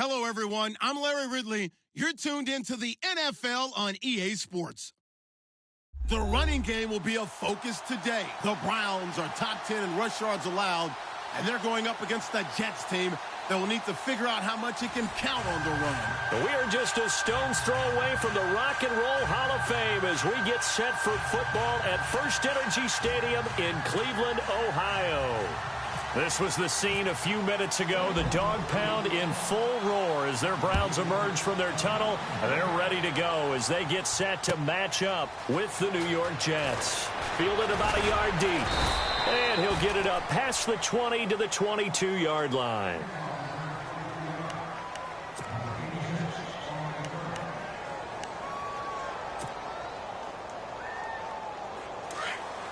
Hello, everyone. I'm Larry Ridley. You're tuned into the NFL on EA Sports. The running game will be a focus today. The Browns are top 10 in rush yards allowed, and they're going up against the Jets team that will need to figure out how much it can count on the run. We are just a stone's throw away from the Rock and Roll Hall of Fame as we get set for football at First Energy Stadium in Cleveland, Ohio. This was the scene a few minutes ago. The dog pound in full roar as their Browns emerge from their tunnel, and they're ready to go as they get set to match up with the New York Jets. Fielded about a yard deep. And he'll get it up past the 20 to the 22-yard line.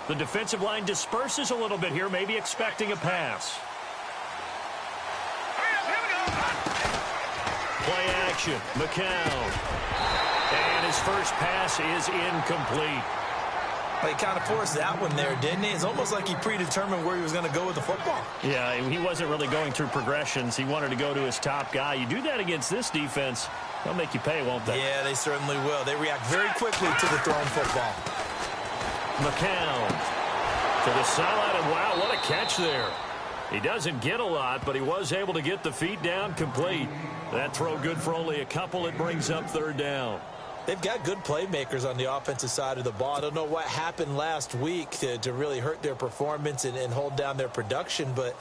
The defensive line disperses a little bit here, maybe expecting a pass. Play action, McCown. And his first pass is incomplete. He kind of forced that one there, didn't he? It's almost like he predetermined where he was going to go with the football. Yeah, he wasn't really going through progressions. He wanted to go to his top guy. You do that against this defense, they'll make you pay, won't they? Yeah, they certainly will. They react very quickly to the thrown football. McCown to the sideline, and wow, what a catch there. He doesn't get a lot, but he was able to get the feet down complete. That throw good for only a couple. It brings up third down. They've got good playmakers on the offensive side of the ball. I don't know what happened last week to really hurt their performance and hold down their production, but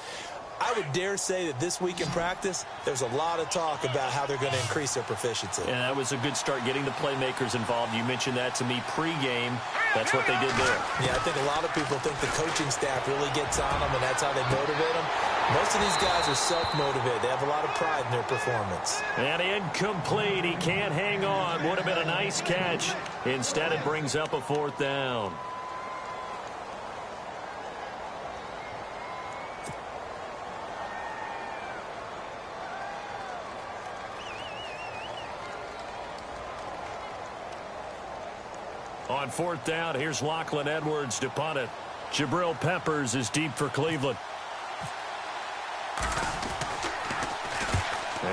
I would dare say that this week in practice, there's a lot of talk about how they're going to increase their proficiency. And that was a good start, getting the playmakers involved. You mentioned that to me pregame. That's what they did there. Yeah, I think a lot of people think the coaching staff really gets on them, and that's how they motivate them. Most of these guys are self-motivated. They have a lot of pride in their performance. And incomplete. He can't hang on. Would have been a nice catch. Instead, it brings up a fourth down. On fourth down, here's Lachlan Edwards to punt it. Jabril Peppers is deep for Cleveland.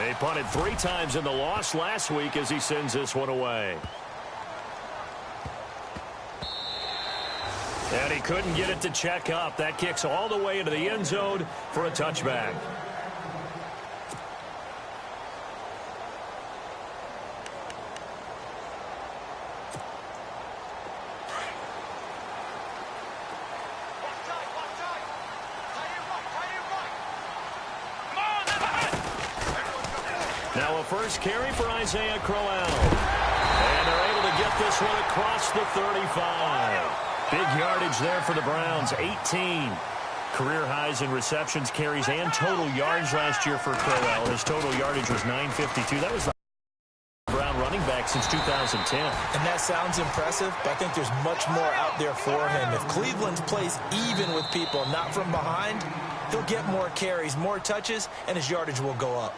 He punted 3 times in the loss last week as he sends this one away. And he couldn't get it to check up. That kicks all the way into the end zone for a touchback. Now a first carry for Isaiah Crowell. And they're able to get this one across the 35. Big yardage there for the Browns, 18. Career highs in receptions, carries, and total yards last year for Crowell. His total yardage was 952. That was the Brown running back since 2010. And that sounds impressive, but I think there's much more out there for him. If Cleveland plays even with people, not from behind, he'll get more carries, more touches, and his yardage will go up.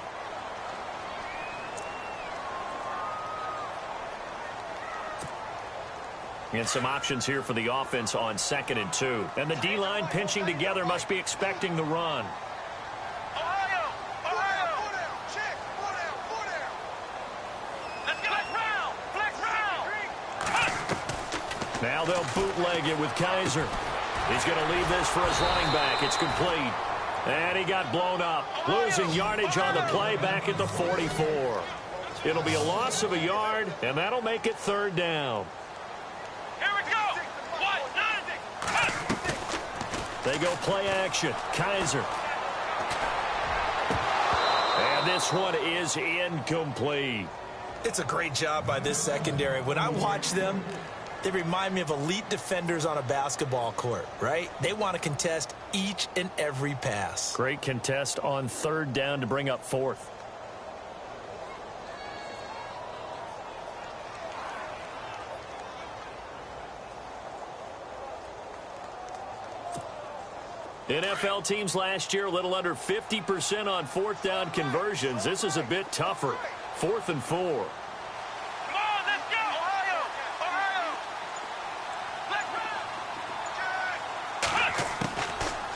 And some options here for the offense on 2nd and 2. And the D-line pinching together, must be expecting the run. Now they'll bootleg it with Kaiser. He's going to leave this for his running back. It's complete. And he got blown up. Losing yardage on the play back at the 44. It'll be a loss of a yard, and that'll make it third down. They go play action. Kaiser. And this one is incomplete. It's a great job by this secondary. When I watch them, they remind me of elite defenders on a basketball court, right? They want to contest each and every pass. Great contest on third down to bring up fourth. NFL teams last year a little under 50% on fourth down conversions. This is a bit tougher. 4th and 4. Come on, let's go! Ohio! Ohio!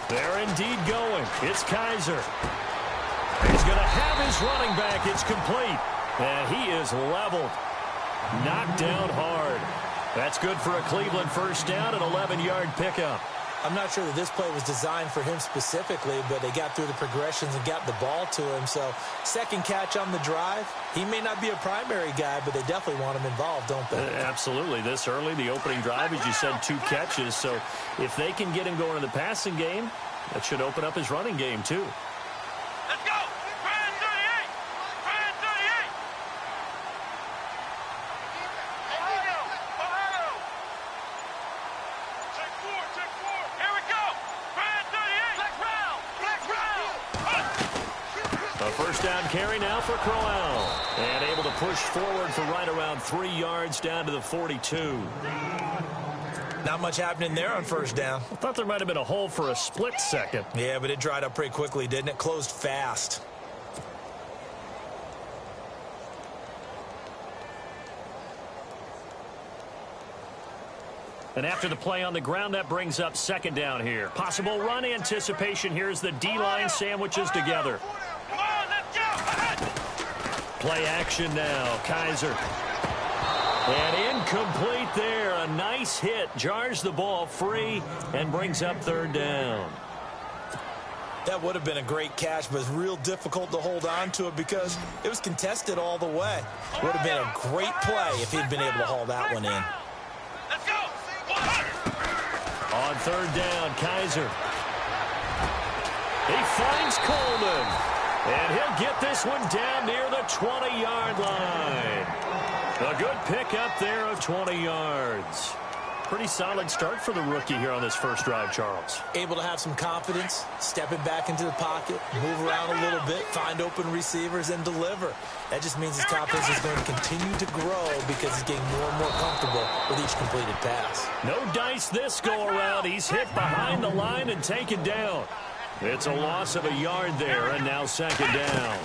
They're indeed going. It's Kaiser. He's going to have his running back. It's complete. And he is leveled. Knocked down hard. That's good for a Cleveland first down, an 11-yard pickup. I'm not sure that this play was designed for him specifically, but they got through the progressions and got the ball to him. So, second catch on the drive. He may not be a primary guy, but they definitely want him involved, don't they? Absolutely. This early, the opening drive, as you said, 2 catches. So, if they can get him going in the passing game, that should open up his running game, too. Let's go! Brand 38! Brand 38! Ohio! Ohio! first down carry now for Crowell. And able to push forward for right around 3 yards down to the 42. Not much happening there on first down. I thought there might have been a hole for a split second. Yeah, but it dried up pretty quickly, didn't it? Closed fast. And after the play on the ground, that brings up second down here. Possible run anticipation here as the D-line sandwiches together. Come on, let's go. Play action now. Kaiser. And incomplete there. A nice hit. Jars the ball free and brings up third down. That would have been a great catch, but it's real difficult to hold on to it because it was contested all the way. Would have been a great play if he'd been able to haul that one in. Let's go. On third down, Kaiser. He finds Coleman. And he'll get this one down near the 20-yard line. A good pickup there of 20 yards. Pretty solid start for the rookie here on this first drive, Charles. Able to have some confidence, stepping back into the pocket, move around a little bit, find open receivers, and deliver. That just means his confidence is going to continue to grow because he's getting more and more comfortable with each completed pass. No dice this go-around. He's hit behind the line and taken down. It's a loss of a yard there, and now second down.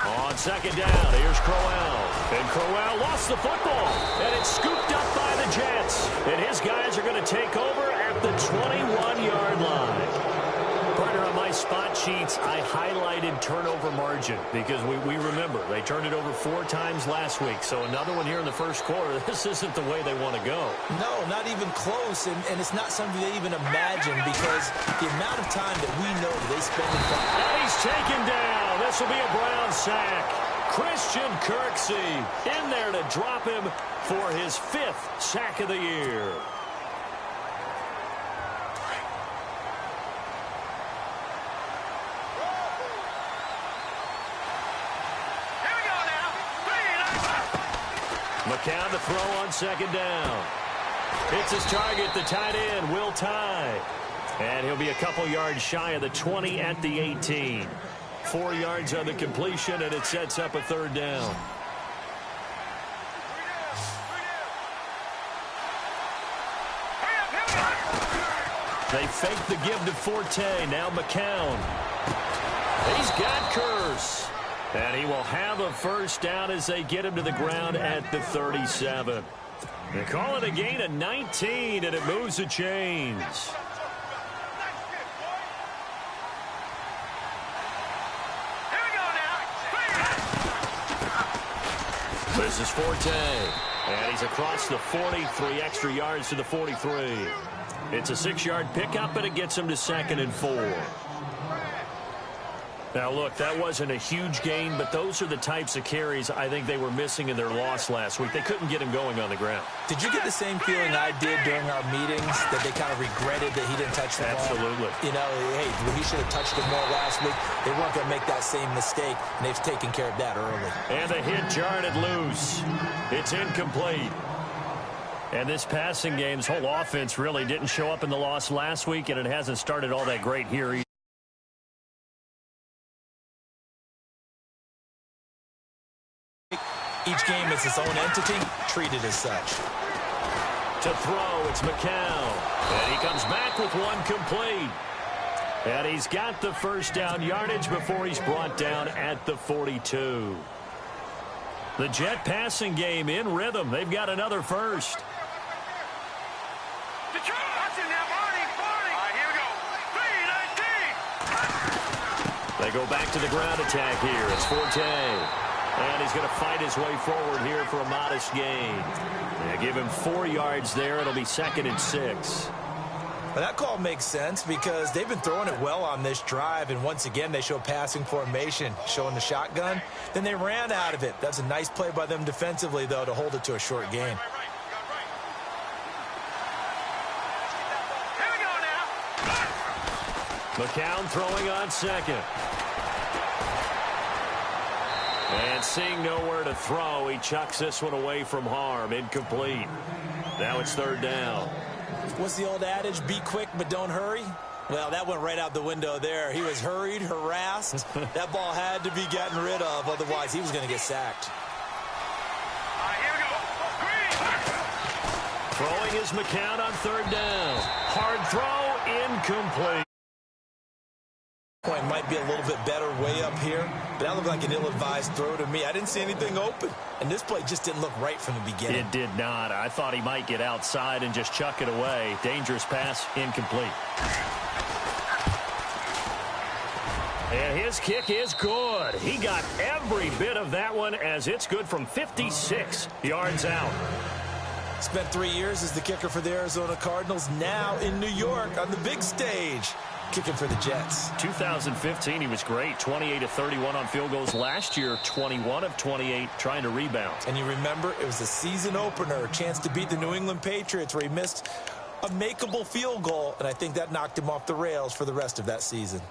On second down, here's Crowell. And Crowell lost the football, and it's scooped up by the Jets. And his guys are going to take over at the 21-yard line. Partner, on my spot sheets, I highlighted turnover margin because we remember they turned it over 4 times last week. So another one here in the first quarter. This isn't the way they want to go. No, not even close, and it's not something they even imagine because the amount of time that we know that they spend in front. And he's taken down. This will be a Brown sack. Christian Kirksey in there to drop him for his 5th sack of the year. McCown to throw on second down. Hits his target, the tight end, Will Tye. And he'll be a couple yards shy of the 20 at the 18. 4 yards on the completion, and it sets up a third down. They fake the give to Forte. Now McCown. He's got Curse. And he will have a first down as they get him to the ground at the 37. They call it a gain of 19, and it moves the chains. This is Forte. And he's across the 40, 3 extra yards to the 43. It's a 6-yard pickup, and it gets him to 2nd and 4. Now, look, that wasn't a huge gain, but those are the types of carries I think they were missing in their loss last week. They couldn't get him going on the ground. Did you get the same feeling I did during our meetings, that they kind of regretted that he didn't touch the ball? Absolutely. You know, hey, he should have touched it more last week. They weren't going to make that same mistake, and they've taken care of that early. And the hit jarred it loose. It's incomplete. And this passing game's whole offense really didn't show up in the loss last week, and it hasn't started all that great here either. Each game is its own entity, treated as such. To throw, it's McCown. And he comes back with one complete. And he's got the first down yardage before he's brought down at the 42. The Jet passing game in rhythm. They've got another first. They go back to the ground attack here. It's Forte. And he's going to fight his way forward here for a modest gain. They give him 4 yards there. It'll be 2nd and 6. Well, that call makes sense because they've been throwing it well on this drive, and once again they show passing formation, showing the shotgun. Then they ran out of it. That's a nice play by them defensively, though, to hold it to a short gain. McCown throwing on second. And seeing nowhere to throw, he chucks this one away from harm. Incomplete. Now it's third down. What's the old adage? Be quick, but don't hurry. Well, that went right out the window there. He was hurried, harassed. That ball had to be gotten rid of, otherwise he was going to get sacked. Here we go. Throwing is McCown on third down. Hard throw, incomplete. Point might be a little bit better way up here, but that looked like an ill-advised throw to me. I didn't see anything open, and this play just didn't look right from the beginning. It did not. I thought he might get outside and just chuck it away. Dangerous pass, incomplete. And his kick is good. He got every bit of that one as it's good from 56 yards out. Spent 3 years as the kicker for the Arizona Cardinals, now in New York on the big stage, kicking for the Jets. 2015, he was great. 28 of 31 on field goals. Last year, 21 of 28 trying to rebound. And you remember, it was a season opener, a chance to beat the New England Patriots where he missed a makeable field goal, and I think that knocked him off the rails for the rest of that season.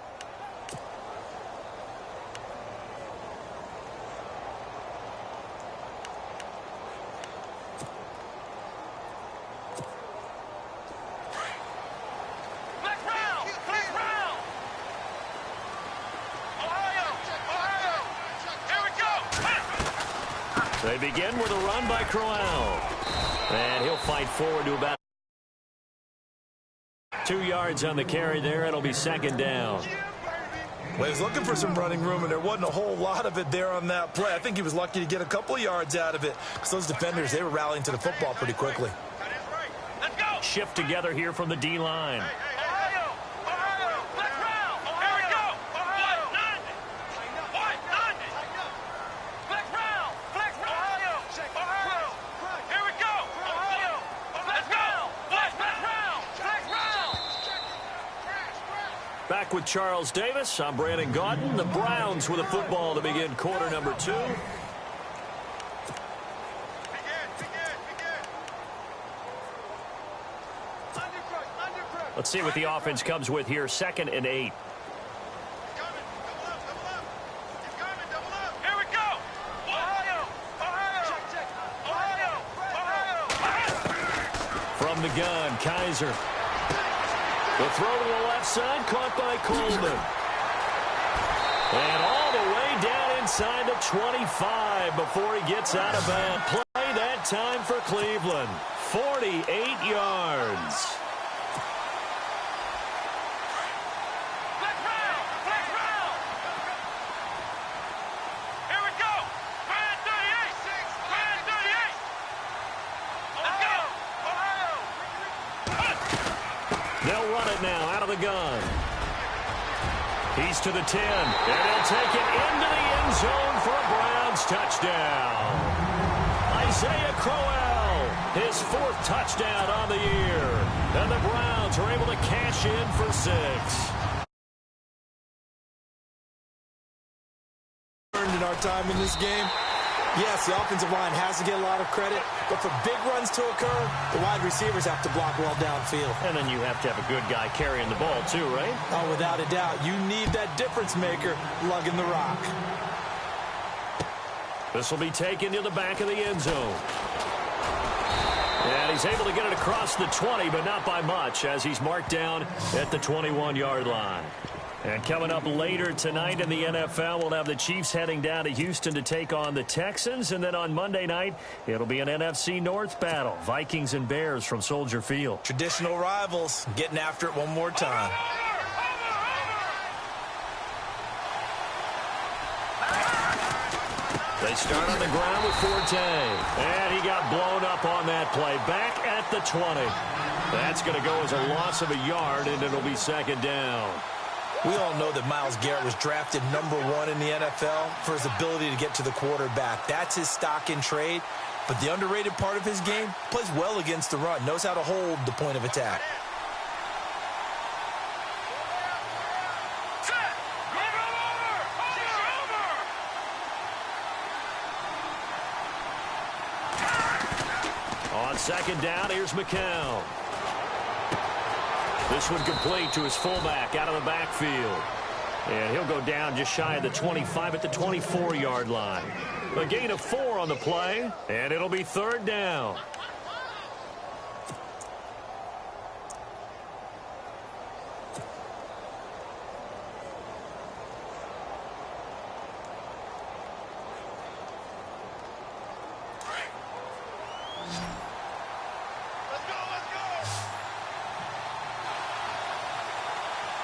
They begin with a run by Crowell. And he'll fight forward to about 2 yards on the carry there. It'll be second down. Well, he was looking for some running room, and there wasn't a whole lot of it there on that play. I think he was lucky to get a couple of yards out of it because those defenders, they were rallying to the football pretty quickly. Let's go. Shift together here from the D-line. Back with Charles Davis. I'm Brandon Gaudin. The Browns with a football to begin quarter number 2. Let's see what the offense comes with here. 2nd and 8. From the gun, Kaiser. The throw to the left side, caught by Coleman. And all the way down inside the 25 before he gets out of bounds. Play that time for Cleveland. 48 yards. Here we go. Brand 38. Brand 38. Let's go. They'll run it now out of the gun. He's to the 10, and he'll take it into the end zone for a Browns touchdown. Isaiah Crowell, his 4th touchdown on the year. And the Browns are able to cash in for 6. In our time in this game, yes, the offensive line has to get a lot of credit, but for big runs to occur, the wide receivers have to block well downfield. And then you have to have a good guy carrying the ball too, right? Oh, without a doubt. You need that difference maker lugging the rock. This will be taken to the back of the end zone. And he's able to get it across the 20, but not by much, as he's marked down at the 21-yard line. And coming up later tonight in the NFL, we'll have the Chiefs heading down to Houston to take on the Texans. And then on Monday night, it'll be an NFC North battle. Vikings and Bears from Soldier Field. Traditional rivals getting after it one more time. They start on the ground with Forte. And he got blown up on that play. Back at the 20. That's going to go as a loss of a yard, and it'll be second down. We all know that Myles Garrett was drafted #1 in the NFL for his ability to get to the quarterback. That's his stock in trade. But the underrated part of his game, plays well against the run, knows how to hold the point of attack. On second down, here's McCown. This one complete to his fullback out of the backfield. And he'll go down just shy of the 25 at the 24-yard line. A gain of 4 on the play, and it'll be third down. Let's go, let's go.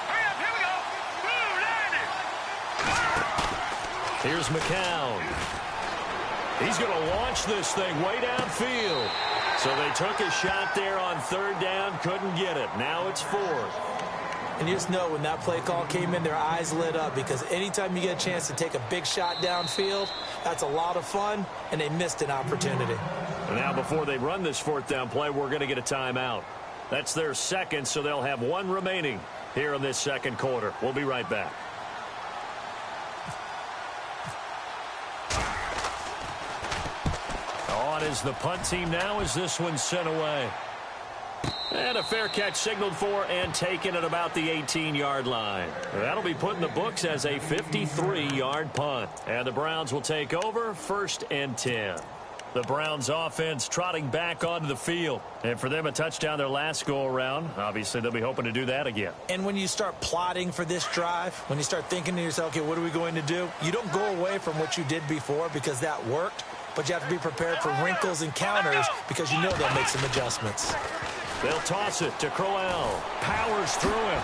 Hurry up, here we go. Woo, 90. Here's McCown. He's going to launch this thing way downfield. So they took a shot there on third down, couldn't get it. Now it's fourth. And you just know when that play call came in, their eyes lit up, because anytime you get a chance to take a big shot downfield, that's a lot of fun, and they missed an opportunity. And now before they run this fourth down play, we're going to get a timeout. That's their second, so they'll have one remaining here in this second quarter. We'll be right back. On is the punt team now as this one's sent away. And a fair catch signaled for and taken at about the 18-yard line. That'll be put in the books as a 53-yard punt. And the Browns will take over, 1st and 10. The Browns offense trotting back onto the field. And for them, a touchdown their last go-around. Obviously, they'll be hoping to do that again. And when you start plotting for this drive, when you start thinking to yourself, okay, what are we going to do? You don't go away from what you did before because that worked. But you have to be prepared for wrinkles and counters because you know they'll make some adjustments. They'll toss it to Crowell. Powers through it.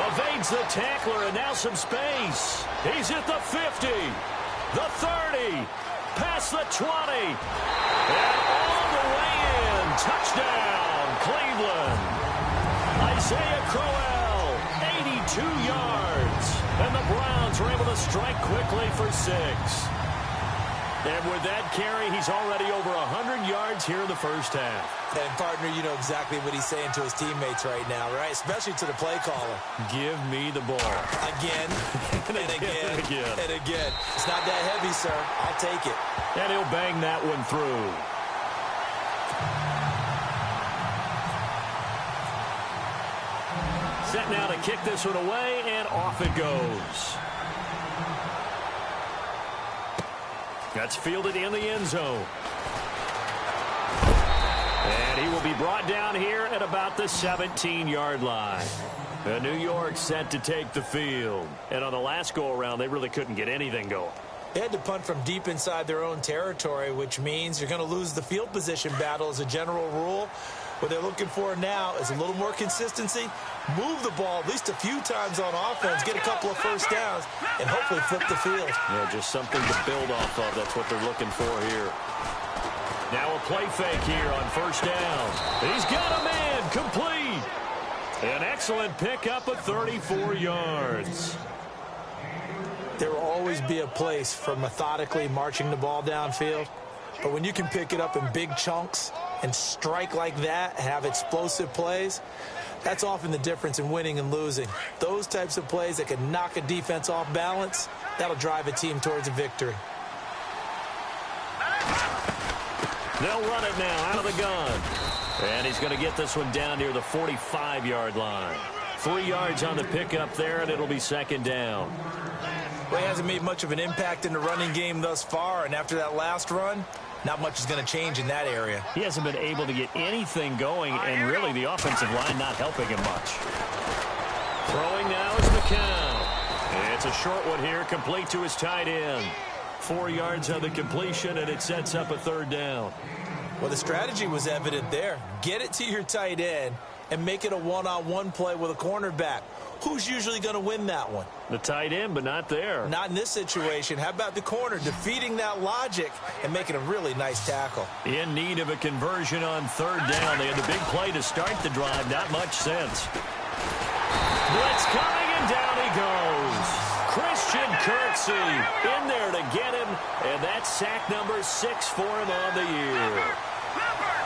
Evades the tackler, and now some space. He's at the 50, the 30, past the 20, and all the way in. Touchdown, Cleveland. Isaiah Crowell, 82 yards. And the Browns are able to strike quickly for 6. And with that carry, he's already over 100 yards here in the first half. And, partner, you know exactly what he's saying to his teammates right now, right? Especially to the play caller. Give me the ball. Again, and again, and again. and again. It's not that heavy, sir. I'll take it. And he'll bang that one through. Set now to kick this one away, and off it goes. That's fielded in the end zone. And he will be brought down here at about the 17-yard line. New York set to take the field. And on the last go-around, they really couldn't get anything going. They had to punt from deep inside their own territory, which means you're going to lose the field position battle as a general rule. What they're looking for now is a little more consistency, move the ball at least a few times on offense, get a couple of first downs, and hopefully flip the field. Yeah, just something to build off of. That's what they're looking for here. Now a play fake here on first down. He's got a man, complete. An excellent pickup of 34 yards. There will always be a place for methodically marching the ball downfield. But when you can pick it up in big chunks and strike like that, have explosive plays, that's often the difference in winning and losing. Those types of plays that can knock a defense off balance, that'll drive a team towards a victory. They'll run it now out of the gun. And he's going to get this one down near the 45-yard line. 3 yards on the pickup there, and it'll be second down. Well, he hasn't made much of an impact in the running game thus far, and after that last run, not much is going to change in that area. He hasn't been able to get anything going, and really the offensive line not helping him much. Throwing now is McCown. It's a short one here, complete to his tight end. 4 yards on the completion, and it sets up a third down. Well, the strategy was evident there. Get it to your tight end and make it a one-on-one play with a cornerback. Who's usually going to win that one? The tight end, but not there. Not in this situation. How about the corner defeating that logic and making a really nice tackle? In need of a conversion on third down. They had the big play to start the drive. Not much sense. Blitz coming, and down he goes. Christian Kirksey in there to get him, and that's sack number 6 for him on the year.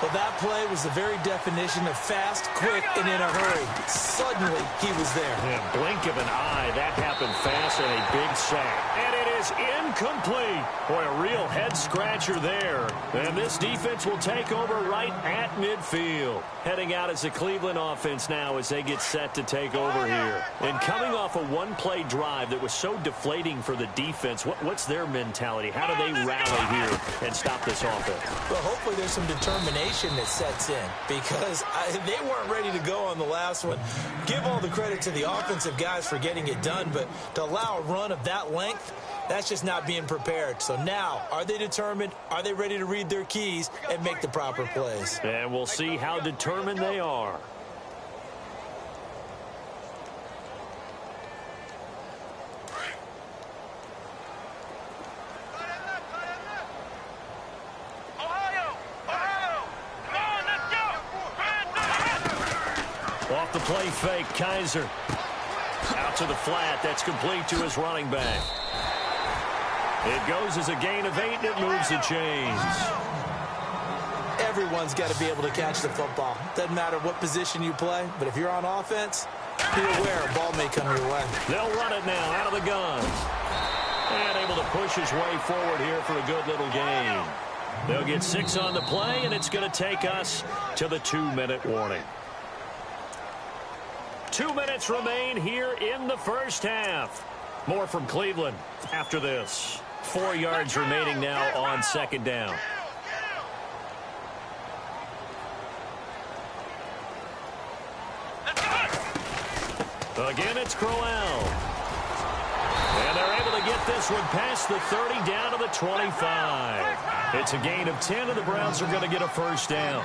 Well, that play was the very definition of fast, quick, and in a hurry. Suddenly, he was there. Yeah, blink of an eye. That happened fast, and a big sack. And it is incomplete. Boy, a real head-scratcher there. And this defense will take over right at midfield. Heading out as the Cleveland offense now as they get set to take over here. And coming off a one-play drive that was so deflating for the defense, what's their mentality? How do they rally here and stop this offense? Well, hopefully there's some determination that sets in because they weren't ready to go on the last one. Give all the credit to the offensive guys for getting it done, but to allow a run of that length, That's just not being prepared. So now, are they determined? Are they ready to read their keys and make the proper plays? And we'll see how determined they are. Off the play fake, Kaiser. Out to the flat. That's complete to his running back. It goes as a gain of 8, and it moves the chains. Everyone's got to be able to catch the football. Doesn't matter what position you play, but if you're on offense, be aware a ball may come your way. They'll run it now out of the gun. And able to push his way forward here for a good little gain. They'll get 6 on the play, and it's going to take us to the 2-minute warning. 2 minutes remain here in the first half. More from Cleveland after this. 4 yards remaining now on second down. Again, it's Crowell. And they're able to get this one past the 30 down to the 25. It's a gain of 10, and the Browns are going to get a first down.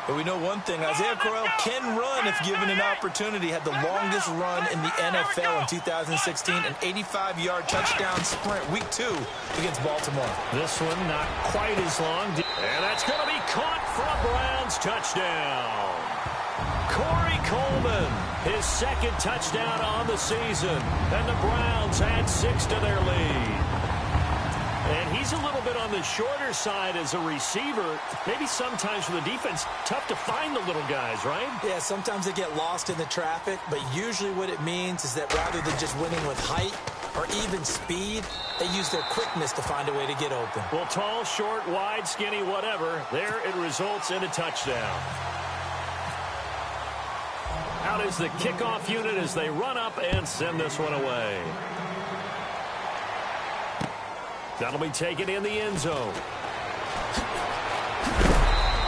But we know one thing, Isaiah Crowell can run if given an opportunity. Had the longest run in the NFL in 2016, an 85-yard touchdown sprint, week 2 against Baltimore. This one not quite as long. And that's going to be caught for a Browns touchdown. Corey Coleman, his second touchdown on the season. And the Browns add 6 to their lead. And he's a little bit on the shorter side as a receiver. Maybe sometimes for the defense, tough to find the little guys, right? Yeah, sometimes they get lost in the traffic, but usually what it means is that rather than just winning with height or even speed, they use their quickness to find a way to get open. Well, tall, short, wide, skinny, whatever, there it results in a touchdown. Out is the kickoff unit as they run up and send this one away. That'll be taken in the end zone.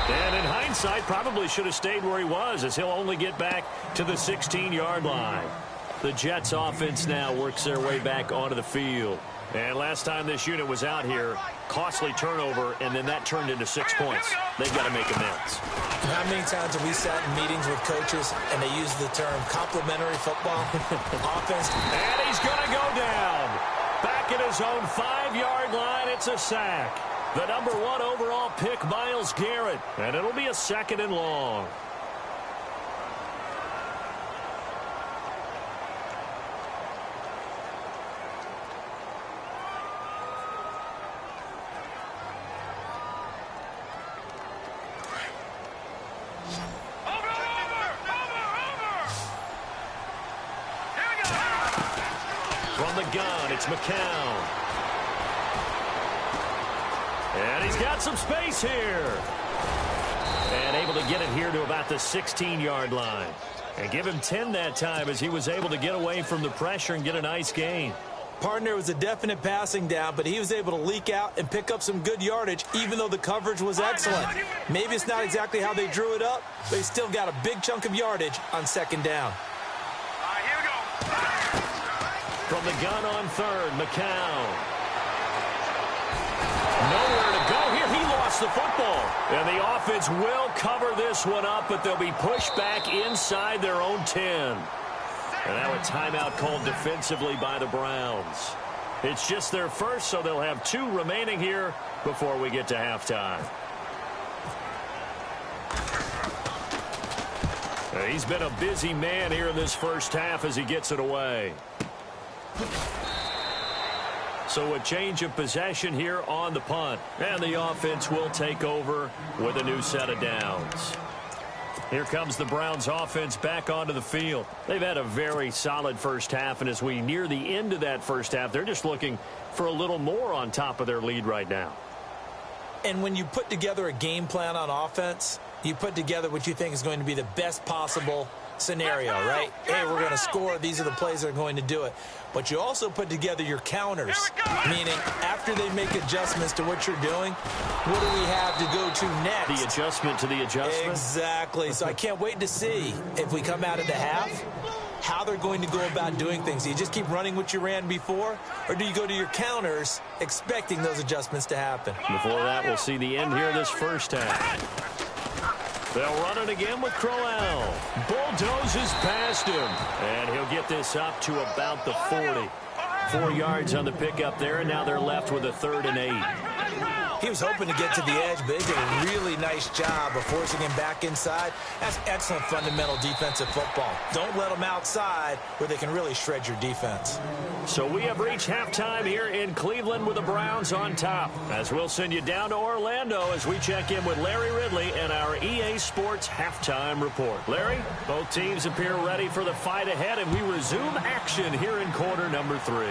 And in hindsight, probably should have stayed where he was, as he'll only get back to the 16-yard line. The Jets offense now works their way back onto the field. And last time this unit was out here, costly turnover, and then that turned into 6 points. They've got to make amends. How many times have we sat in meetings with coaches and they use the term complementary football? Offense. And he's going to go down. Back at his own 5-yard line, it's a sack. The number 1 overall pick, Myles Garrett. And it'll be a 2nd and long. From the gun, it's McCown. And he's got some space here. And able to get it here to about the 16-yard line. And give him 10 that time as he was able to get away from the pressure and get a nice gain. Partner was a definite passing down, but he was able to leak out and pick up some good yardage, even though the coverage was excellent. Maybe it's not exactly how they drew it up, but he still got a big chunk of yardage on second down. From the gun on third, McCown. Nowhere to go here. He lost the football. And the offense will cover this one up, but they'll be pushed back inside their own 10. And now a timeout called defensively by the Browns. It's just their first, so they'll have 2 remaining here before we get to halftime. He's been a busy man here in this first half as he gets it away. So a change of possession here on the punt. And the offense will take over with a new set of downs. Here comes the Browns offense back onto the field. They've had a very solid first half, and as we near the end of that first half, they're just looking for a little more on top of their lead right now. And when you put together a game plan on offense, you put together what you think is going to be the best possible scenario, right? Hey, we're going to score. These are the plays that are going to do it. But you also put together your counters, meaning after they make adjustments to what you're doing, what do we have to go to next? The adjustment to the adjustment? Exactly. So I can't wait to see if we come out of the half how they're going to go about doing things. Do you just keep running what you ran before, or do you go to your counters expecting those adjustments to happen? Before that, we'll see the end here of this first half. They'll run it again with Crowell. Bulldozes past him. And he'll get this up to about the 40. 4 yards on the pickup there, and now they're left with a 3rd and 8. He was hoping to get to the edge, but they did a really nice job of forcing him back inside. That's excellent fundamental defensive football. Don't let them outside where they can really shred your defense. So we have reached halftime here in Cleveland with the Browns on top. As we'll send you down to Orlando as we check in with Larry Ridley and our EA Sports halftime report. Larry, both teams appear ready for the fight ahead, and we resume action here in quarter number 3.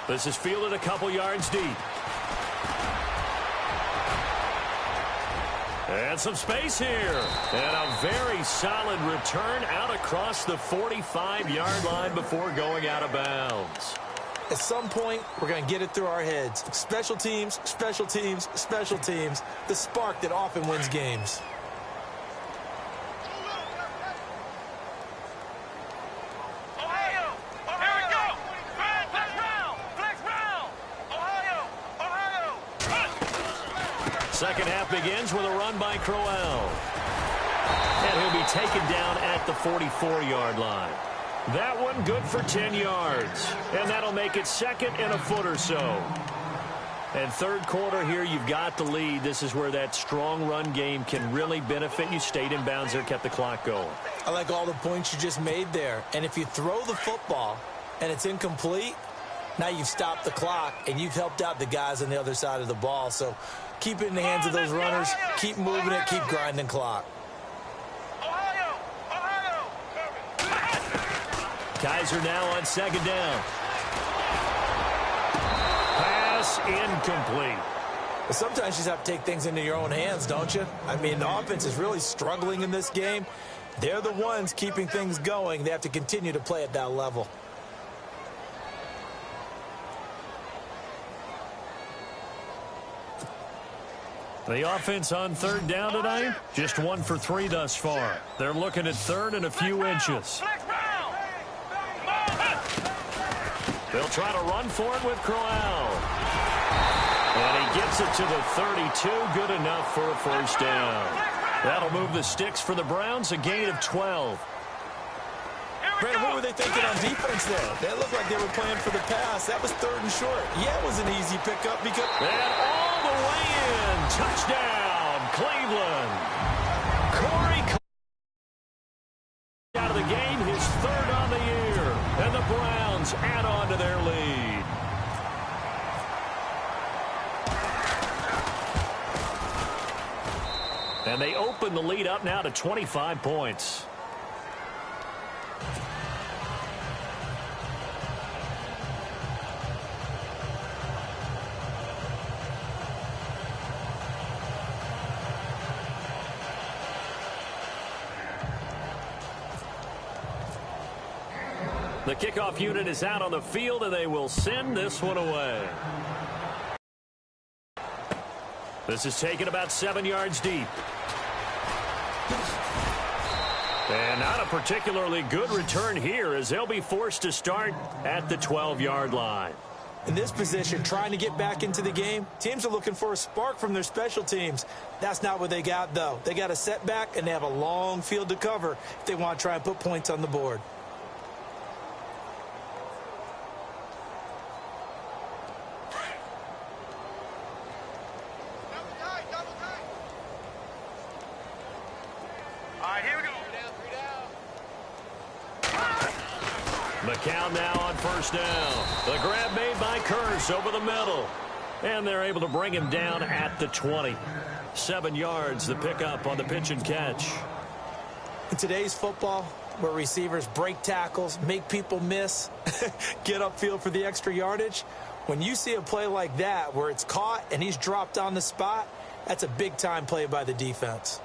This is fielded a couple yards deep. And some space here. And a very solid return out across the 45-yard line before going out of bounds. At some point, we're going to get it through our heads. Special teams, special teams, special teams. The spark that often wins games. Second half begins with a run by Crowell. And he'll be taken down at the 44-yard line. That one good for 10 yards. And that'll make it 2nd and a foot or so. And third quarter here, you've got the lead. This is where that strong run game can really benefit you. Stayed in bounds there, kept the clock going. I like all the points you just made there. And if you throw the football and it's incomplete, now you've stopped the clock and you've helped out the guys on the other side of the ball. So keep it in the hands of those runners. Keep moving it. Keep grinding clock. Kaiser now on 2nd down. Pass incomplete. But sometimes you just have to take things into your own hands, don't you? I mean, the offense is really struggling in this game. They're the ones keeping things going. They have to continue to play at that level. The offense on 3rd down tonight, just 1 for 3 thus far. They're looking at 3rd and a few inches. They'll try to run for it with Crowell. And he gets it to the 32, good enough for a first down. That'll move the sticks for the Browns, a gain of 12. Brandon, what were they thinking on defense there? They looked like they were playing for the pass. That was 3rd and short. Yeah, it was an easy pickup because... And all the way in. Touchdown, Cleveland. Corey out of the game, his 3rd on the year. And the Browns add on to their lead. And they open the lead up now to 25 points. The kickoff unit is out on the field, and they will send this one away. This is taken about 7 yards deep. And not a particularly good return here, as they'll be forced to start at the 12-yard line. In this position, trying to get back into the game, teams are looking for a spark from their special teams. That's not what they got, though. They got a setback, and they have a long field to cover if they want to try and put points on the board. McCown now on 1st down. The grab made by Kearse over the middle. And they're able to bring him down at the 20. 7 yards, the pickup on the pitch and catch. In today's football, where receivers break tackles, make people miss, get upfield for the extra yardage, when you see a play like that where it's caught and he's dropped on the spot, that's a big-time play by the defense.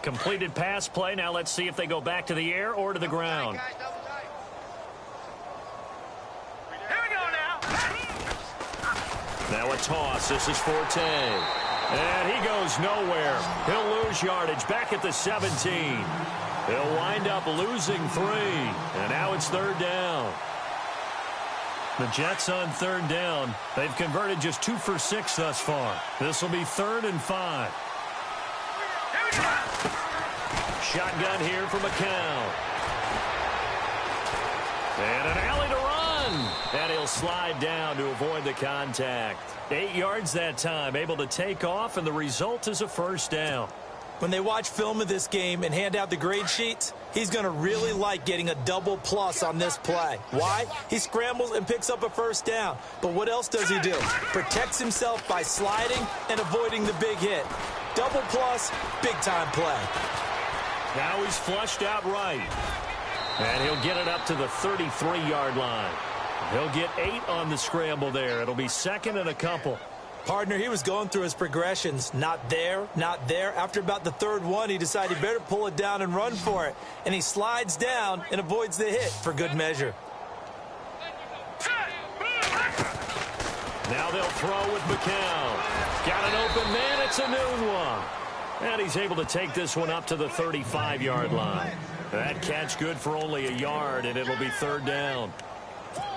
Completed pass play. Now let's see if they go back to the air or to the ground. Now a toss. This is Forte. And he goes nowhere. He'll lose yardage back at the 17. He'll wind up losing 3. And now it's 3rd down. The Jets on 3rd down. They've converted just 2 for 6 thus far. This will be 3rd and 5. Shotgun here for McCown. And an alley to run. And he'll slide down to avoid the contact. 8 yards that time, able to take off, and the result is a 1st down. When they watch film of this game and hand out the grade sheets, he's going to really like getting a double plus on this play. Why? He scrambles and picks up a 1st down. But what else does he do? Protects himself by sliding and avoiding the big hit. Double plus, big-time play. Now he's flushed out right. And he'll get it up to the 33-yard line. He'll get 8 on the scramble there. It'll be 2nd and a couple. Partner, he was going through his progressions. Not there, not there. After about the 3rd one, he decided he better pull it down and run for it. And he slides down and avoids the hit for good measure. Now they'll throw with McCown. Got an open man. It's a noon one. And he's able to take this one up to the 35-yard line. That catch good for only a yard, and it'll be 3rd down.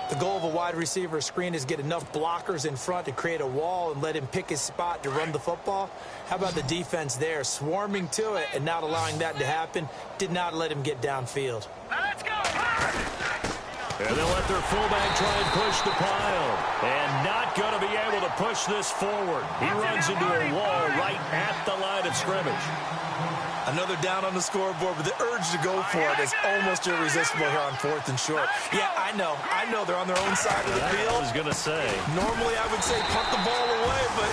The goal of a wide receiver screen is get enough blockers in front to create a wall and let him pick his spot to run the football. How about the defense there, swarming to it and not allowing that to happen? Did not let him get downfield. Let's go! And they'll let their fullback try and push the pile. And not going to be able to push this forward. He runs into a wall right at the line of scrimmage. Another down on the scoreboard, but the urge to go for it is almost irresistible here on 4th and short. Yeah, I know they're on their own side of the field. I was going to say. Normally I would say punt the ball away, but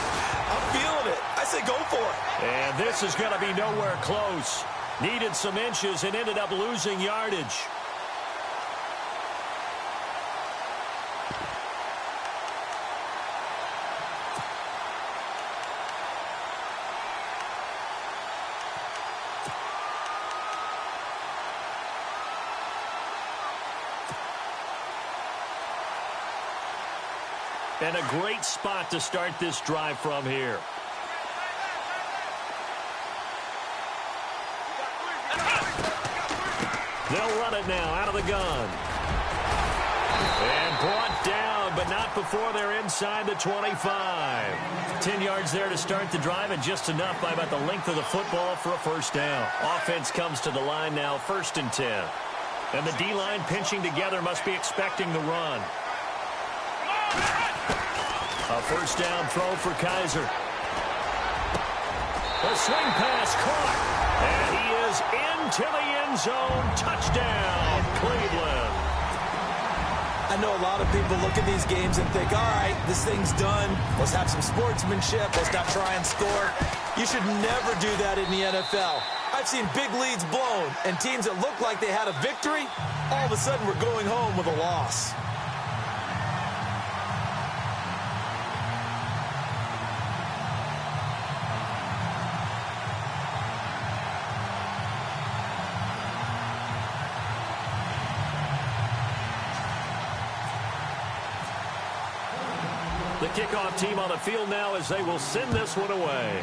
I'm feeling it. I say go for it. And this is going to be nowhere close. Needed some inches and ended up losing yardage. And a great spot to start this drive from here. They'll run it now out of the gun. And brought down, but not before they're inside the 25. 10 yards there to start the drive, and just enough by about the length of the football for a 1st down. Offense comes to the line now, 1st and 10. And the D-line pinching together must be expecting the run. A 1st down throw for Kaiser. A swing pass caught. And he is into the end zone. Touchdown, Cleveland. I know a lot of people look at these games and think, all right, this thing's done. Let's have some sportsmanship. Let's not try and score. You should never do that in the NFL. I've seen big leads blown, and teams that looked like they had a victory, all of a sudden were going home with a loss. The kickoff team on the field now as they will send this one away.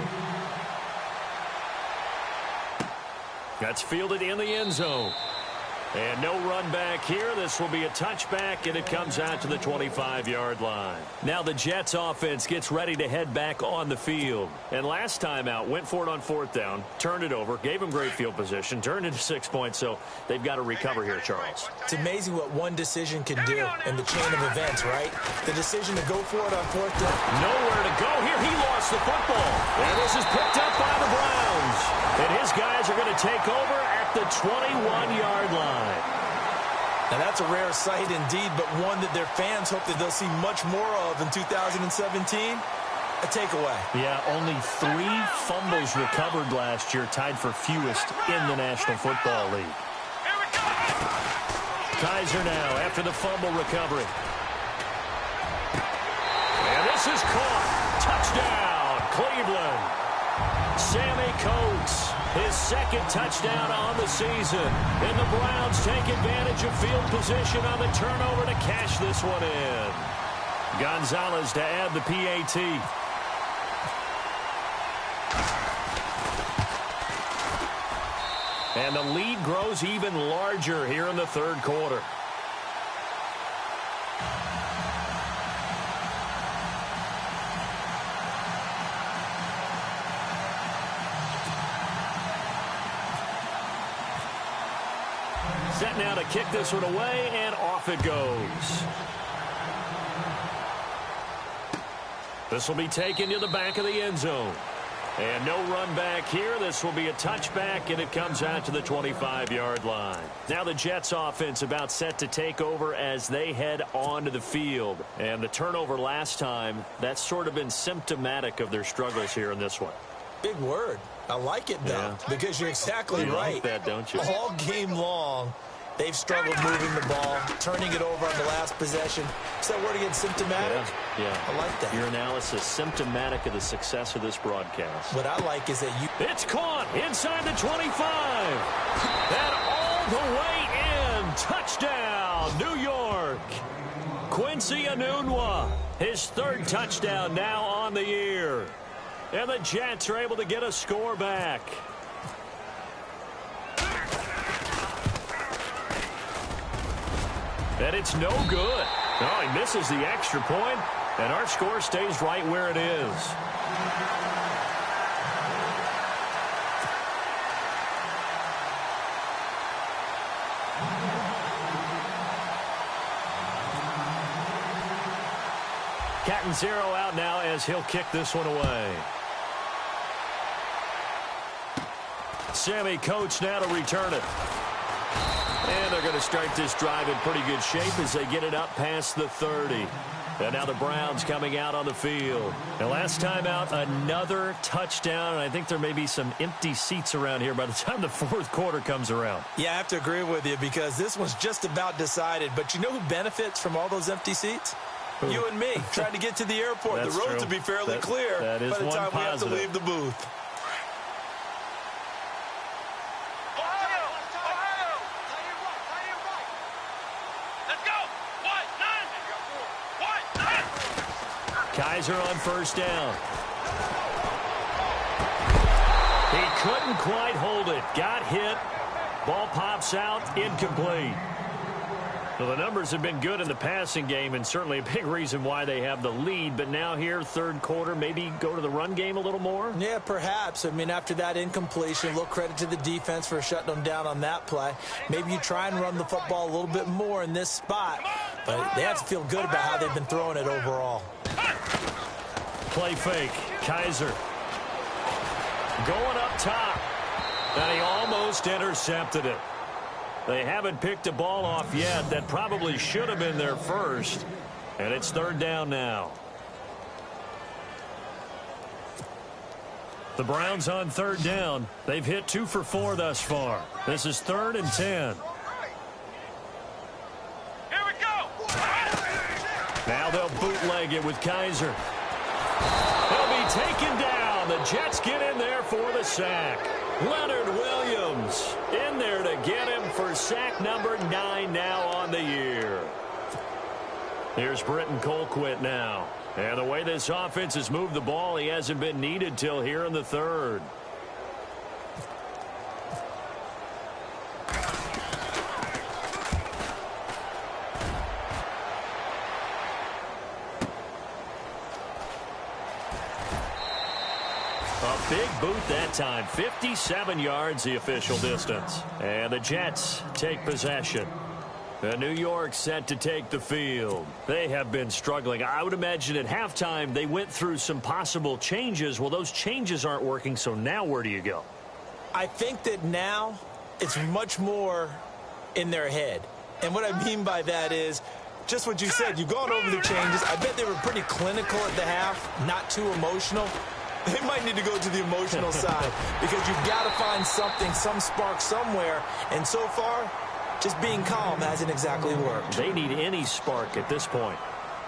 That's fielded in the end zone. And no run back here. This will be a touchback, and it comes out to the 25-yard line. Now the Jets offense gets ready to head back on the field. And last time out, went for it on 4th down, turned it over, gave them great field position, turned into 6 points, so they've got to recover here, Charles. It's amazing what one decision can do in the chain of events, right? The decision to go for it on 4th down. Nowhere to go here. He lost the football. And this is picked up by the Browns. And his guys are going to take over at the 21-yard line. Now, that's a rare sight indeed, but one that their fans hope that they'll see much more of in 2017. A takeaway. Yeah, only 3 fumbles recovered last year, tied for fewest in the National Football League. Kaiser now after the fumble recovery. And this is caught. Touchdown, Cleveland. Sammy Coates, his 2nd touchdown on the season. And the Browns take advantage of field position on the turnover to cash this one in. Gonzalez to add the PAT. And the lead grows even larger here in the third quarter. Set now to kick this one away, and off it goes. This will be taken to the back of the end zone. And no run back here. This will be a touchback, and it comes out to the 25-yard line. Now the Jets offense about set to take over as they head onto the field. And the turnover last time, that's sort of been symptomatic of their struggles here in this one. Big word. I like it, though, because you're exactly right. Like that, don't you? All game long, they've struggled moving the ball, turning it over on the last possession. Is that word again, symptomatic? Yeah. I like that. Your analysis, symptomatic of the success of this broadcast. What I like is that you... It's caught inside the 25. And all the way in. Touchdown, New York. Quincy Enunwa, his third touchdown now on the year. And the Jets are able to get a score back. And it's no good. Oh, he misses the extra point, and our score stays right where it is. Cat and zero out now as he'll kick this one away. Sammy Coates now to return it. And they're going to start this drive in pretty good shape as they get it up past the 30. And now the Browns coming out on the field. And last time out, another touchdown. And I think there may be some empty seats around here by the time the fourth quarter comes around. Yeah, I have to agree with you because this one's just about decided. But you know who benefits from all those empty seats? Who? You and me, trying to get to the airport. The roads will be fairly clear by the time we have to leave the booth. Kaiser on first down. He couldn't quite hold it. Got hit. Ball pops out. Incomplete. Well, the numbers have been good in the passing game and certainly a big reason why they have the lead. But now here, third quarter, maybe go to the run game a little more? Yeah, perhaps. I mean, after that incompletion, a little credit to the defense for shutting them down on that play. Maybe you try and run the football a little bit more in this spot. But they have to feel good about how they've been throwing it overall. Play fake. Kaiser going up top. And he almost intercepted it. They haven't picked a ball off yet. That probably should have been their first. And it's third down now. The Browns on third down. They've hit 2 for 4 thus far. This is 3rd and 10. Here we go. Now they'll bootleg it with Kaiser. He'll be taken down. The Jets get in there for the sack. Leonard Williams in there to get him for sack number 9 now on the year. Here's Britton Colquitt now. And the way this offense has moved the ball, he hasn't been needed till here in the third. Big boot that time. 57 yards the official distance. And the Jets take possession. The New York set to take the field. They have been struggling. I would imagine at halftime they went through some possible changes. Well, those changes aren't working, so now where do you go? I think that now it's much more in their head. And what I mean by that is just what you said. You've gone over the changes. I bet they were pretty clinical at the half, not too emotional. They might need to go to the emotional side because you've got to find something, some spark somewhere. And so far, just being calm hasn't exactly worked. They need any spark at this point.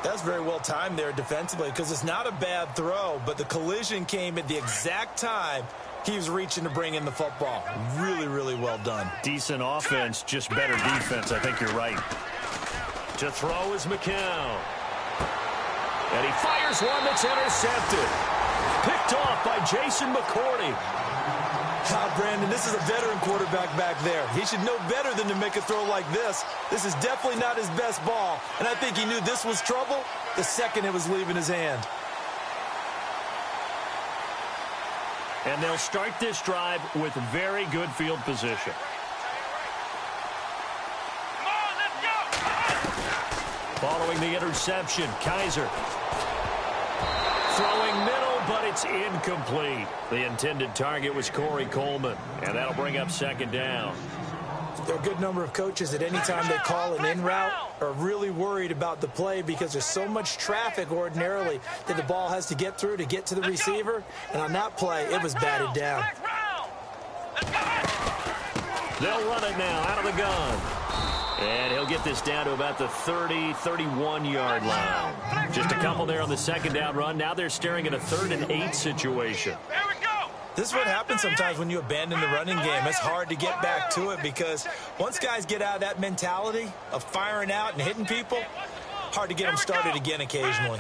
That's very well timed there defensively because it's not a bad throw, but the collision came at the exact time he was reaching to bring in the football. Really, really well done. Decent offense, just better defense. I think you're right. To throw is McCown. And he fires one that's intercepted. Picked off by Jason McCourty. Brandon, this is a veteran quarterback back there. He should know better than to make a throw like this. This is definitely not his best ball, and I think he knew this was trouble the second it was leaving his hand. And they'll start this drive with very good field position. Following the interception, Kaiser throwing middle, but it's incomplete. The intended target was Corey Coleman, and that'll bring up second down. There are a good number of coaches at any time they call an in route are really worried about the play because there's so much traffic ordinarily that the ball has to get through to get to the receiver. And on that play, it was batted down. They'll run it now out of the gun. And he'll get this down to about the 30, 31-yard line. Just a couple there on the second down run. Now they're staring at a 3rd and 8 situation. This is what happens sometimes when you abandon the running game. It's hard to get back to it because once guys get out of that mentality of firing out and hitting people, hard to get them started again occasionally.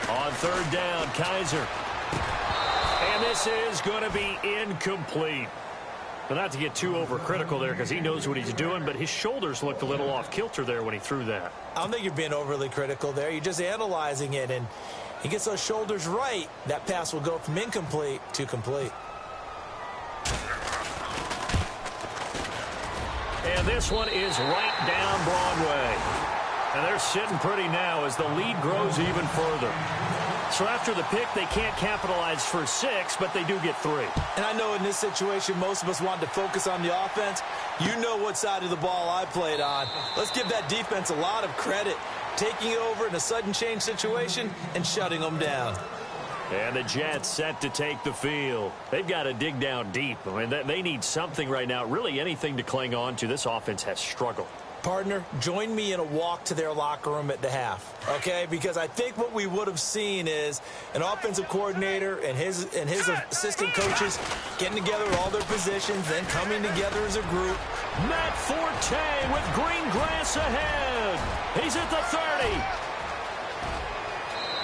On 3rd down, Kaiser. And this is going to be incomplete. But not to get too overcritical there because he knows what he's doing, but his shoulders looked a little off kilter there when he threw that. I don't think you're being overly critical there. You're just analyzing it, and he gets those shoulders right. That pass will go from incomplete to complete. And this one is right down Broadway. And they're sitting pretty now as the lead grows even further. So after the pick, they can't capitalize for 6, but they do get 3. And I know in this situation, most of us wanted to focus on the offense. You know what side of the ball I played on. Let's give that defense a lot of credit, taking over in a sudden change situation and shutting them down. And the Jets set to take the field. They've got to dig down deep. I mean, they need something right now, really anything to cling on to. This offense has struggled. Partner, join me in a walk to their locker room at the half, okay? Because I think what we would have seen is an offensive coordinator and his assistant coaches getting together all their positions, then coming together as a group. Matt Forte with green grass ahead. He's at the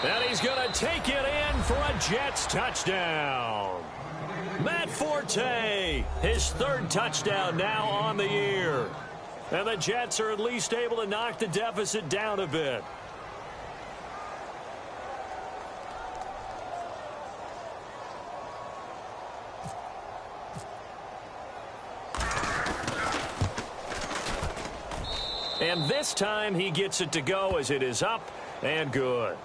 30. And he's going to take it in for a Jets touchdown. Matt Forte, his 3rd touchdown now on the year. And the Jets are at least able to knock the deficit down a bit. And this time he gets it to go as it is up and good.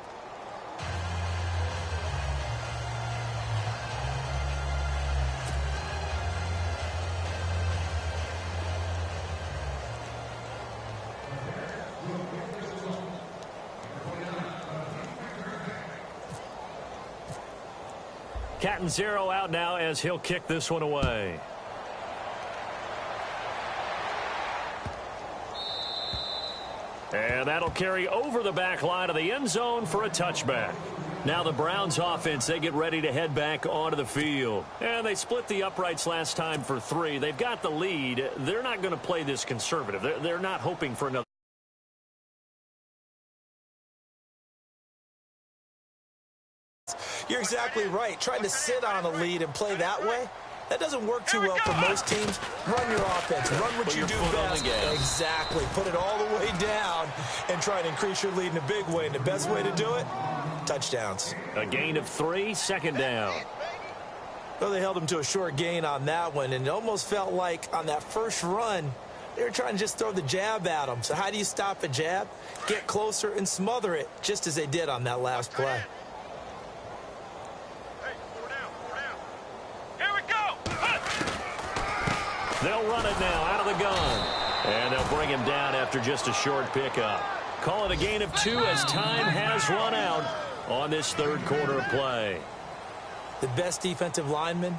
Cat and 0 out now as he'll kick this one away. And that'll carry over the back line of the end zone for a touchback. Now the Browns offense, they get ready to head back onto the field. And they split the uprights last time for 3. They've got the lead. They're not going to play this conservative. They're not hoping for another. You're exactly right. Trying to sit on a lead and play that way, that doesn't work too well for most teams. Run your offense. Run what you do best. Exactly. Put it all the way down and try to increase your lead in a big way. And the best way to do it, touchdowns. A gain of 3, second down. Well, they held him to a short gain on that one, and it almost felt like on that first run, they were trying to just throw the jab at him. So how do you stop a jab? Get closer and smother it, just as they did on that last play. They'll run it now out of the gun. And they'll bring him down after just a short pickup. Call it a gain of 2 as time has run out on this 3rd quarter of play. The best defensive linemen,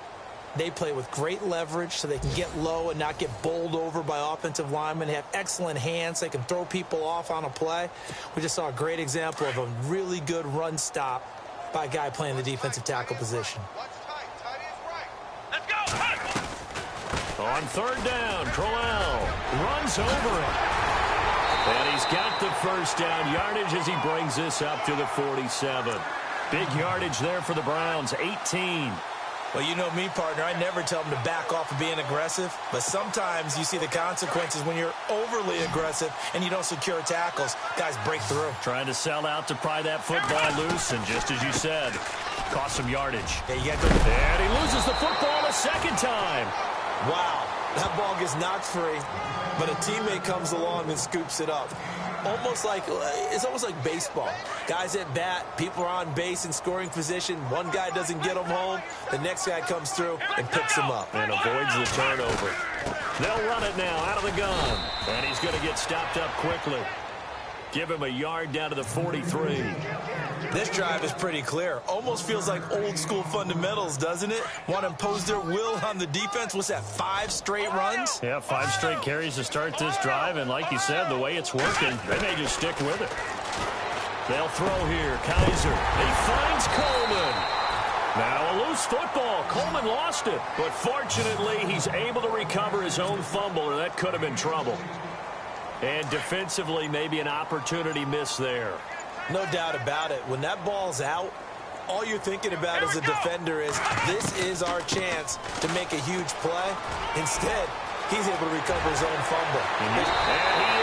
they play with great leverage so they can get low and not get bowled over by offensive linemen. They have excellent hands. They can throw people off on a play. We just saw a great example of a really good run stop by a guy playing the defensive tackle position. On 3rd down, Crowell runs over it. And he's got the first down yardage as he brings this up to the 47. Big yardage there for the Browns, 18. Well, you know me, partner. I never tell them to back off of being aggressive. But sometimes you see the consequences when you're overly aggressive and you don't secure tackles. Guys break through. Trying to sell out to pry that football loose, and just as you said, cost some yardage. Yeah, you got to... And he loses the football a second time. Wow, that ball gets knocked free, but a teammate comes along and scoops it up. It's almost like baseball. Guys at bat, people are on base in scoring position. One guy doesn't get them home. The next guy comes through and picks him up. And avoids the turnover. They'll run it now out of the gun. And he's going to get stopped up quickly. Give him a yard down to the 43. This drive is pretty clear. Almost feels like old school fundamentals, doesn't it? Want to impose their will on the defense. What's that, 5 straight runs? Yeah, 5 straight carries to start this drive. And like you said, the way it's working, they may just stick with it. They'll throw here. Kaiser. He finds Coleman. Now a loose football. Coleman lost it. But fortunately, he's able to recover his own fumble, or that could have been trouble. And defensively, maybe an opportunity miss there. No doubt about it. When that ball's out, all you're thinking about as a defender is, this is our chance to make a huge play. Instead, he's able to recover his own fumble. And he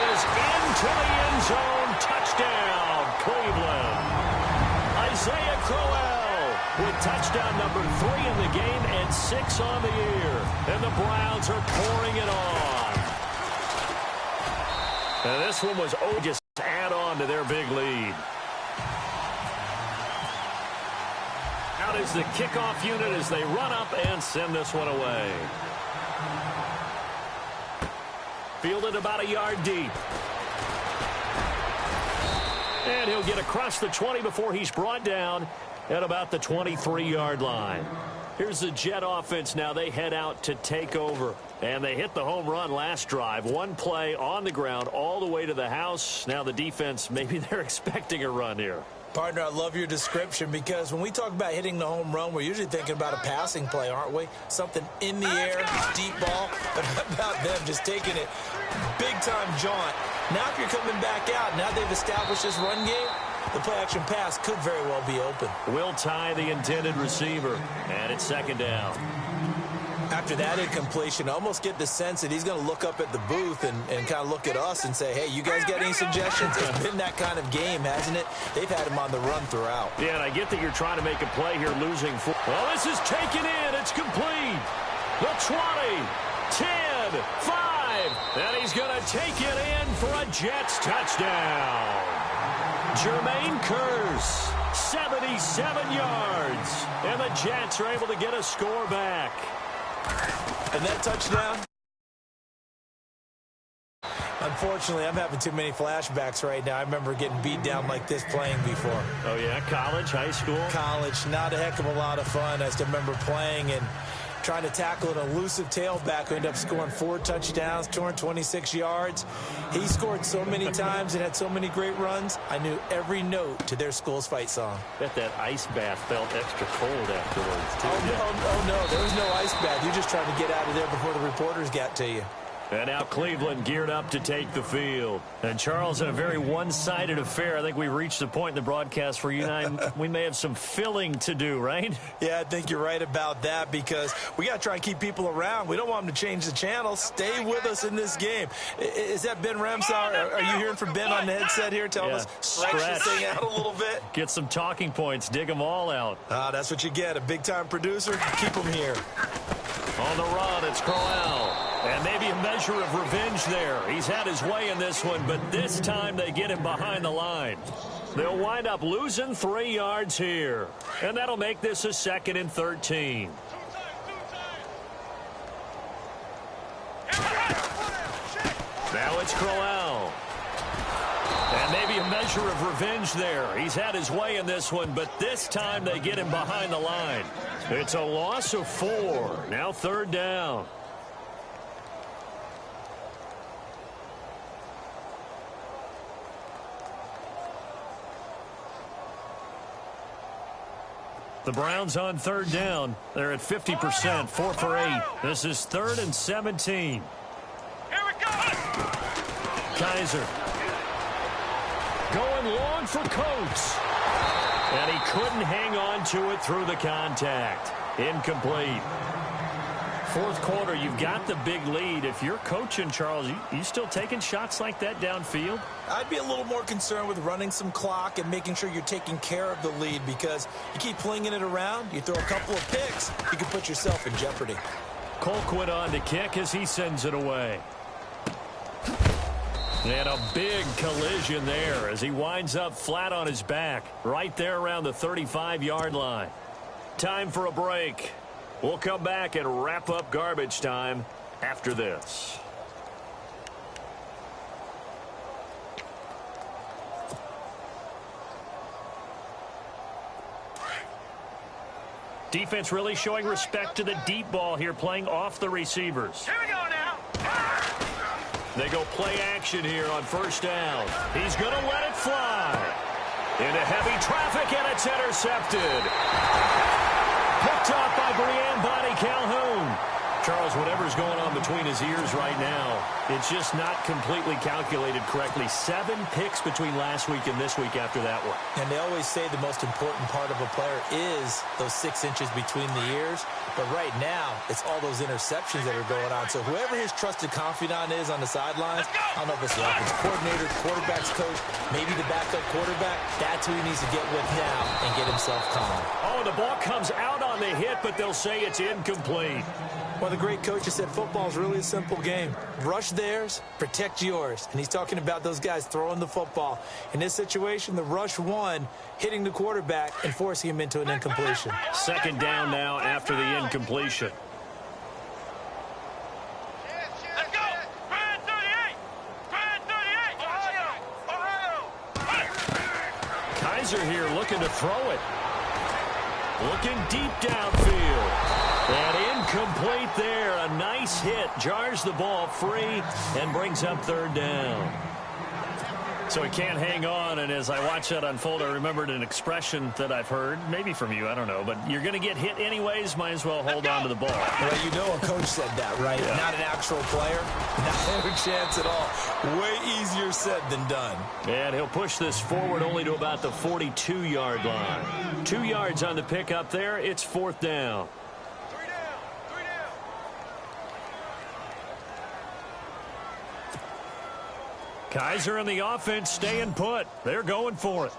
is into the end zone. Touchdown, Cleveland. Isaiah Crowell with touchdown number 3 in the game and 6 on the year. And the Browns are pouring it on. And this one was just add on to their big lead. Out is the kickoff unit as they run up and send this one away. Fielded about a yard deep. And he'll get across the 20 before he's brought down at about the 23-yard line. Here's the Jet offense now. They head out to take over. And they hit the home run last drive. One play on the ground all the way to the house. Now the defense, maybe they're expecting a run here. Partner, I love your description, because when we talk about hitting the home run, we're usually thinking about a passing play, aren't we? Something in the air, deep ball. But how about them just taking it big-time jaunt? Now if you're coming back out, now they've established this run game, the play-action pass could very well be open. Will tie the intended receiver, and it's second down. After that incompletion, I almost get the sense that he's going to look up at the booth and kind of look at us and say, hey, you guys got any suggestions? It's been that kind of game, hasn't it? They've had him on the run throughout. Yeah, and I get that you're trying to make a play here, losing 4. Well, this is taken in. It's complete. The 20, 10, 5. And he's going to take it in for a Jets touchdown. Jermaine Kearse, 77 yards. And the Jets are able to get a score back. And that touchdown? Unfortunately, I'm having too many flashbacks right now. I remember getting beat down like this playing before. Oh, yeah? College, high school? College. Not a heck of a lot of fun. I just remember playing and trying to tackle an elusive tailback who ended up scoring 4 touchdowns, 226 yards. He scored so many times and had so many great runs, I knew every note to their school's fight song. Bet that ice bath felt extra cold afterwards, too. Oh, no, there was no ice bath. You're just trying to get out of there before the reporters got to you. And now Cleveland geared up to take the field. And, Charles, in a very one-sided affair, I think we reached the point in the broadcast where you and I, we may have some filling to do, right? Yeah, I think you're right about that, because we got to try and keep people around. We don't want them to change the channel. Stay with us in this game. Is that Ben Ramsauer? Are you hearing from Ben on the headset here telling us stretch this thing out a little bit? Get some talking points. Dig them all out. That's what you get. A big-time producer. Keep them here. On the run, it's Crowell. And maybe a measure of revenge there. He's had his way in this one, but this time they get him behind the line. They'll wind up losing 3 yards here. And that'll make this a 2nd and 13. Now it's Crowell. And maybe a measure of revenge there. He's had his way in this one, but this time they get him behind the line. It's a loss of 4. Now 3rd down. The Browns on 3rd down. They're at 50%, 4 for 8. This is 3rd and 17. Here we go. Kaiser. Going long for Coates. And he couldn't hang on to it through the contact. Incomplete. Fourth quarter, you've got the big lead. If you're coaching, Charles, you still taking shots like that downfield? I'd be a little more concerned with running some clock and making sure you're taking care of the lead, because you keep flinging it around, you throw a couple of picks, you can put yourself in jeopardy. Colquitt on to kick as he sends it away. And a big collision there as he winds up flat on his back, right there around the 35-yard line. Time for a break. We'll come back and wrap up garbage time after this. Defense really showing respect to the deep ball here, playing off the receivers. Here we go now. They go play action here on first down. He's going to let it fly. Into heavy traffic, and it's intercepted. Picked up by Brian Calhoun. Charles, whatever's going on between his ears right now, it's just not completely calculated correctly. 7 picks between last week and this week after that one. And they always say the most important part of a player is those 6 inches between the ears. But right now, it's all those interceptions that are going on. So whoever his trusted confidant is on the sidelines, I don't know if it's the offensive coordinator, quarterback's coach, maybe the backup quarterback, that's who he needs to get with now and get himself calm. Oh, the ball comes out on the hit, but they'll say it's incomplete. Well, the great coach has said football is really a simple game. Rush theirs, protect yours. And he's talking about those guys throwing the football. In this situation, the rush one, hitting the quarterback and forcing him into an incompletion. Second down now after the incompletion. Let's go. Brand 38. Brand 38. Ohio. Kaiser here looking to throw it. Looking deep downfield. And incomplete there. A nice hit. Jars the ball free and brings up third down. So he can't hang on, and as I watch that unfold, I remembered an expression that I've heard, maybe from you, I don't know, but you're going to get hit anyways, might as well hold on to the ball. Well, you know a coach said that, right? Yeah. Not an actual player. Not a chance at all. Way easier said than done. And he'll push this forward only to about the 42-yard line. 2 yards on the pickup there. It's fourth down. Kaiser and the offense staying put. They're going for it.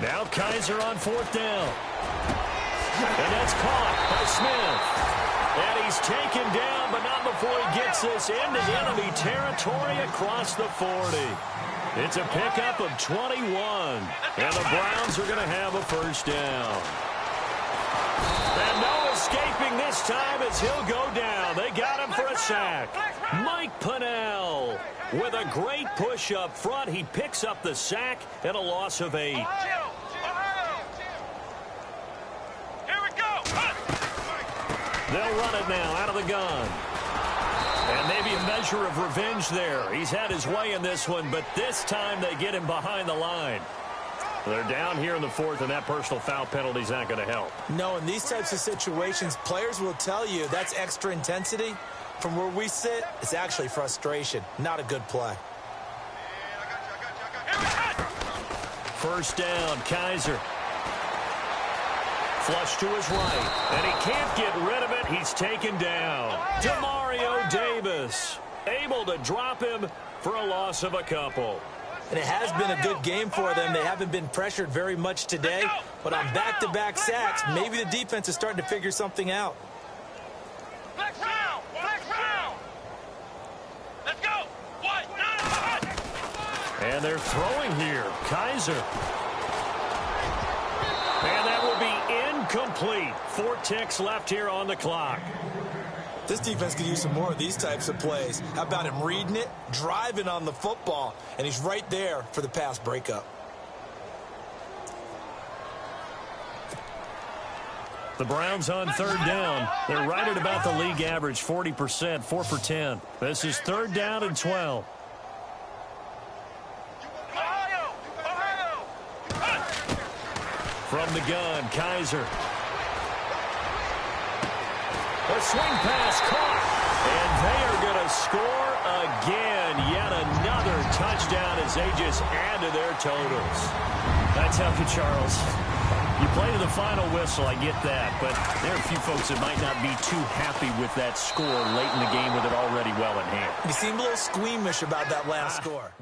Now Kaiser on fourth down. And that's caught by Smith. And he's taken down, but not before he gets this into enemy territory across the 40. It's a pickup of 21. And the Browns are going to have a first down. And no escaping this time as he'll go down. They got him for a sack. Mike Pennell with a great push up front. He picks up the sack and a loss of 8. Ohio. Here we go. They'll run it now out of the gun. And maybe a measure of revenge there. He's had his way in this one, but this time they get him behind the line. They're down here in the fourth, and that personal foul penalty is not going to help. No, in these types of situations, players will tell you that's extra intensity. From where we sit, it's actually frustration. Not a good play. First down, Kaiser. Flush to his right, and he can't get rid of it. He's taken down. Demario Davis able to drop him for a loss of a couple. And it has been a good game for them. They haven't been pressured very much today. But on back-to-back sacks, maybe the defense is starting to figure something out. Flex round. Let's go. And they're throwing here. Kaiser. And that will be incomplete. 4 ticks left here on the clock. This defense could use some more of these types of plays. How about him reading it, driving on the football, and he's right there for the pass breakup. The Browns on third down. They're right at about the league average, 40%, 4 for 10. This is third down and 12. Ohio. From the gun, Kaiser. A swing pass caught. And they are going to score again. Yet another touchdown as they just add to their totals. That's healthy, Charles. You play to the final whistle, I get that, but there are a few folks that might not be too happy with that score late in the game with it already well in hand. You seem a little squeamish about that last score.